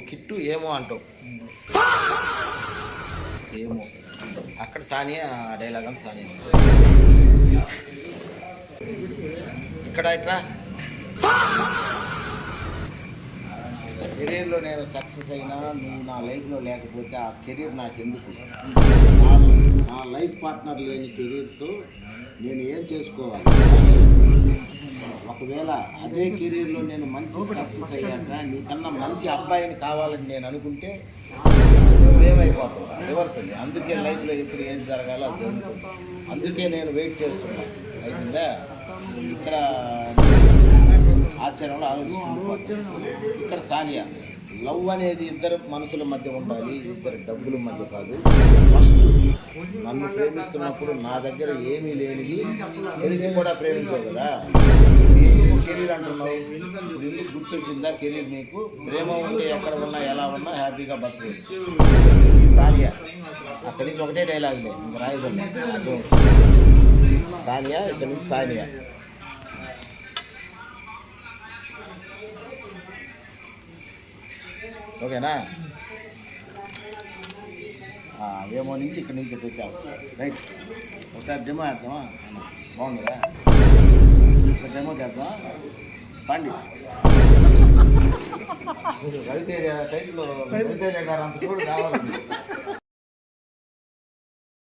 Kit ఏమో అంటావు ఏమో అక్కడ సానియా డైలాగ్ అని సానియా ఇక్కడ ఇట్రా కెరీర్లో నేను సక్సెస్ అయినా నువ్వు నా లైఫ్లో లేకపోతే ఆ కెరీర్ నాకు ఎందుకు? నా లైఫ్ పార్ట్నర్ లేని కెరీర్తో నేను ఏం చేసుకోవాలి? ఒకవేళ అదే కెరీర్లో నేను మంచి సక్సెస్ అయ్యాక నీకన్నా మంచి అబ్బాయిని కావాలని నేను అనుకుంటే నువ్వేమైపోతావు? రివర్స్ అండి. అందుకే లైఫ్లో ఎప్పుడు ఏం జరగాలో అది జరుగుతుంది. అందుకే నేను వెయిట్ చేస్తున్నాను. అయిపోయిందా? ఇక్కడ ఆశ్చర్యంలో ఆలోచిస్తున్నాను. ఇక్కడ సానియా లవ్ అనేది ఇద్దరు మనుషుల మధ్య ఉండాలి, ఇద్దరు డబ్బుల మధ్య కాదు. ఫస్ట్ నన్ను ప్రేమిస్తున్నప్పుడు నా దగ్గర ఏమీ లేనిది తెలిసి కూడా ప్రేమించావు కదా, ఎందుకు కెరీర్ అంటున్నావు? ఎందుకు గుర్తొచ్చిందా కెరీర్? నీకు ప్రేమ ఉంటే ఎక్కడ ఉన్నా ఎలా ఉన్నా హ్యాపీగా బతకవచ్చు. ఇది సానియా. అక్కడి నుంచి ఒకటే డైలాగ్లే, ఇంకా రాయబడి సానియా, ఇక్కడి నుంచి సానియా. ఓకేనా? ఏమో నుంచి ఇక్కడి నుంచి వచ్చేస్తాం. రైట్, ఒకసారి డెమో వేద్దామా? బాగుంటుందా? డెమో చేద్దాం. పండి రవితేజ టైప్లో రవితేజ గారు అంత కూడా కావాలి.